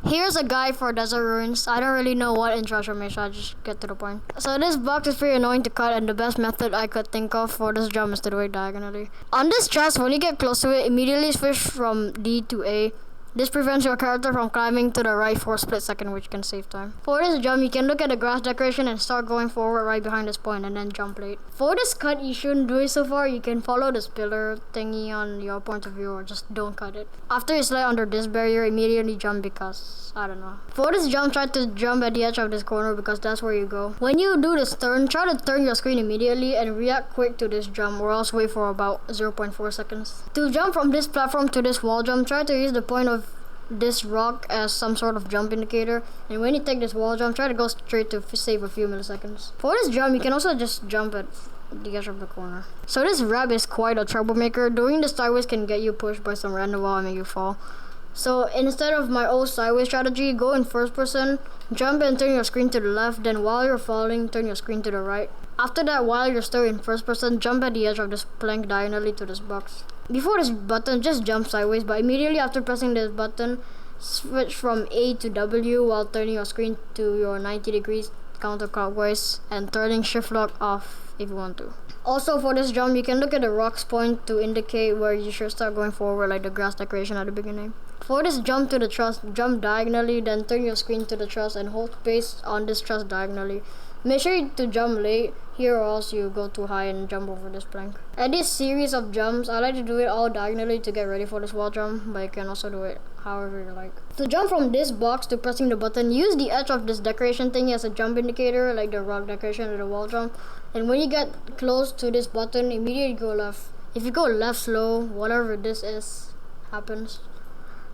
Here's a guide for desert ruins. I don't really know what intro I should make, so I just get to the point. So this box is pretty annoying to cut, and the best method I could think of for this jump is to do it diagonally. On this chest, when you get close to it, immediately switch from D to A. This prevents your character from climbing to the right for a split second, which can save time. For this jump, you can look at the grass decoration and start going forward right behind this point and then jump late. For this cut, you shouldn't do it so far. You can follow this pillar thingy on your point of view or just don't cut it. After you slide under this barrier, immediately jump because, I don't know. For this jump, try to jump at the edge of this corner because that's where you go. When you do this turn, try to turn your screen immediately and react quick to this jump or else wait for about 0.4 seconds. To jump from this platform to this wall jump, try to use the point of this rock as some sort of jump indicator, and when you take this wall jump, try to go straight to save a few milliseconds. For this jump, you can also just jump at the edge of the corner. So this wrap is quite a troublemaker. Doing this sideways can get you pushed by some random wall and make you fall. So instead of my old sideways strategy, go in first person, jump and turn your screen to the left, then while you're falling, turn your screen to the right. After that, while you're still in first person, jump at the edge of this plank diagonally to this box. Before this button, just jump sideways, but immediately after pressing this button, switch from A to W while turning your screen to your 90 degrees counterclockwise and turning shift lock off if you want to. Also for this jump, you can look at the rock's point to indicate where you should start going forward, like the grass decoration at the beginning. For this jump to the truss, jump diagonally, then turn your screen to the truss and hold space on this truss diagonally. Make sure to jump late here or else you go too high and jump over this plank. At this series of jumps, I like to do it all diagonally to get ready for this wall jump, but you can also do it however you like. To jump from this box to pressing the button, use the edge of this decoration thing as a jump indicator, like the rock decoration or the wall jump. And when you get close to this button, immediately go left. If you go left slow, whatever this is happens.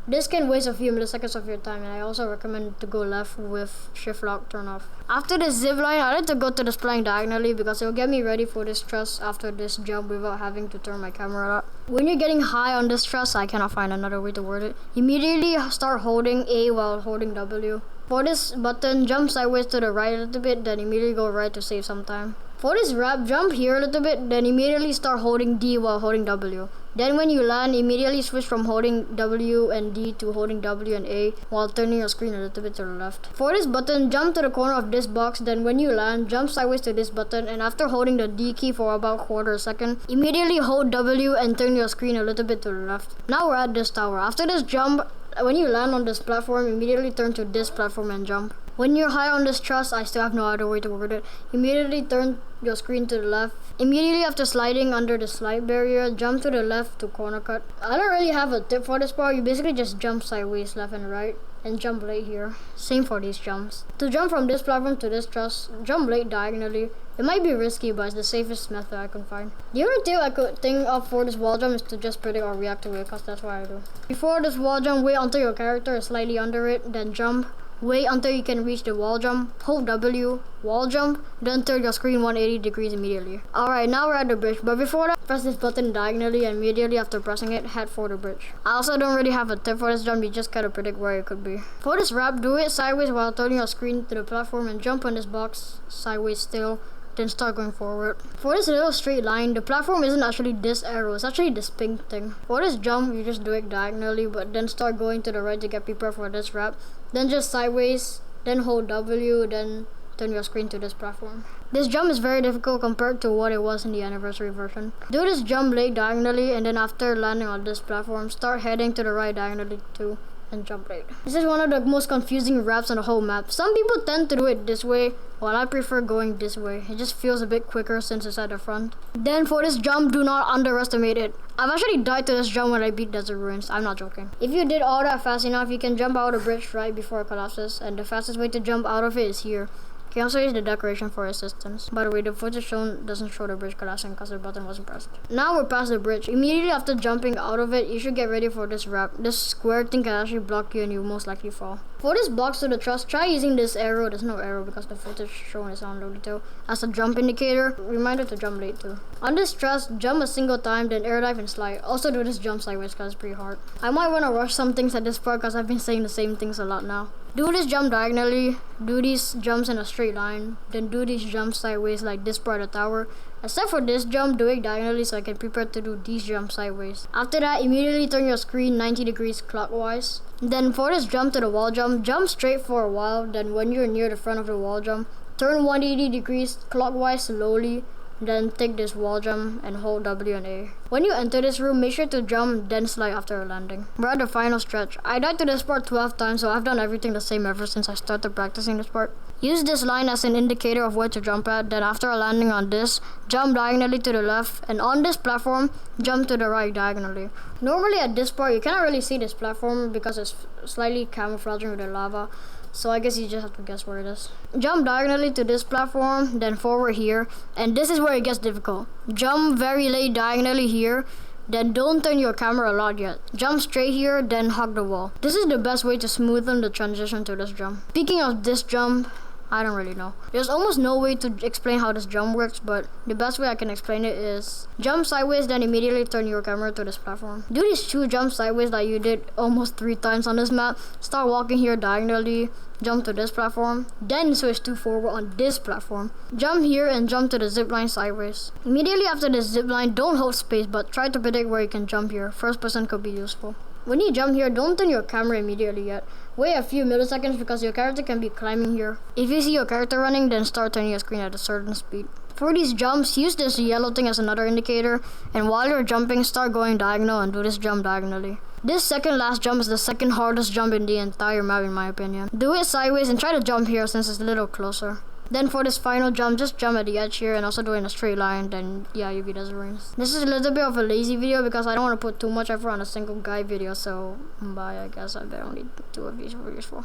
This can waste a few milliseconds of your time, and I also recommend to go left with shift lock turn off. After this zip line, I like to go to this plank diagonally because it will get me ready for this truss after this jump without having to turn my camera up. When you're getting high on this truss, I cannot find another way to word it, immediately start holding A while holding W. For this button, jump sideways to the right a little bit, then immediately go right to save some time. For this wrap, jump here a little bit, then immediately start holding D while holding W. Then when you land, immediately switch from holding W and D to holding W and A while turning your screen a little bit to the left. For this button, jump to the corner of this box, then when you land, jump sideways to this button, and after holding the D key for about quarter second, immediately hold W and turn your screen a little bit to the left. Now we're at this tower. After this jump, when you land on this platform, immediately turn to this platform and jump. When you're high on this truss, I still have no other way to word it, immediately turn your screen to the left. Immediately after sliding under the slide barrier, jump to the left to corner cut. I don't really have a tip for this part. You basically just jump sideways left and right and jump late here. Same for these jumps. To jump from this platform to this truss, jump late diagonally. It might be risky, but it's the safest method I can find. The only tip I could think of for this wall jump is to just predict or react to it, because that's what I do. Before this wall jump, wait until your character is slightly under it, then jump. Wait until you can reach the wall jump, hold W, wall jump, then turn your screen 180 degrees immediately. Alright, now we're at the bridge, but before that, press this button diagonally and immediately after pressing it, head for the bridge. I also don't really have a tip for this jump, you just gotta predict where it could be. For this wrap, do it sideways while turning your screen to the platform and jump on this box sideways still, then start going forward. For this little straight line, the platform isn't actually this arrow, it's actually this pink thing. For this jump, you just do it diagonally, but then start going to the right to get prepared for this wrap. Then just sideways, then hold W, then turn your screen to this platform. This jump is very difficult compared to what it was in the anniversary version. Do this jump late diagonally, and then after landing on this platform, start heading to the right diagonally too, and jump late. This is one of the most confusing wraps on the whole map. Some people tend to do it this way, while I prefer going this way. It just feels a bit quicker since it's at the front. Then for this jump, do not underestimate it. I've actually died to this jump when I beat Desert Ruins. I'm not joking. If you did all that fast enough, you can jump out of the bridge right before it collapses, and the fastest way to jump out of it is here. You can also use the decoration for assistance. By the way, the footage shown doesn't show the bridge collapsing because the button wasn't pressed. Now we're past the bridge. Immediately after jumping out of it, you should get ready for this wrap. This square thing can actually block you and you'll most likely fall. For this box to the truss, try using this arrow. There's no arrow because the footage shown is unloaded too. As a jump indicator, reminder to jump late too. On this truss, jump a single time, then air dive and slide. Also do this jump sideways because it's pretty hard. I might want to rush some things at this part because I've been saying the same things a lot now. Do this jump diagonally, do these jumps in a straight line, then do these jumps sideways like this part of the tower. Except for this jump, do it diagonally so I can prepare to do these jumps sideways. After that, immediately turn your screen 90 degrees clockwise. Then for this jump to the wall jump straight for a while, then when you're near the front of the wall jump, turn 180 degrees clockwise slowly, then take this wall jump and hold W and A. When you enter this room, make sure to jump, then slide after a landing. We're at the final stretch. I died to this part 12 times, so I've done everything the same ever since I started practicing this part. Use this line as an indicator of where to jump at, then after a landing on this, jump diagonally to the left, and on this platform, jump to the right diagonally. Normally at this part, you cannot really see this platform because it's slightly camouflaging with the lava. So I guess you just have to guess where it is. Jump diagonally to this platform, then forward here, and this is where it gets difficult. Jump very late diagonally here, then don't turn your camera a lot yet. Jump straight here, then hug the wall. This is the best way to smoothen the transition to this jump. Speaking of this jump, I don't really know. There's almost no way to explain how this jump works, but the best way I can explain it is jump sideways, then immediately turn your camera to this platform. Do these 2 jumps sideways like you did almost 3 times on this map. Start walking here diagonally, jump to this platform, then switch to forward on this platform. Jump here and jump to the zipline sideways. Immediately after this zipline, don't hold space, but try to predict where you can jump here. First person could be useful. When you jump here, don't turn your camera immediately yet. Wait a few milliseconds because your character can be climbing here. If you see your character running, then start turning your screen at a certain speed. For these jumps, use this yellow thing as another indicator, and while you're jumping, start going diagonal and do this jump diagonally. This second last jump is the second hardest jump in the entire map in my opinion. Do it sideways and try to jump here since it's a little closer. Then for this final jump, just jump at the edge here and also do it in a straight line, then yeah, you beat the ruins. This is a little bit of a lazy video because I don't want to put too much effort on a single guide video, so bye, I guess I bet only 2 of these were useful.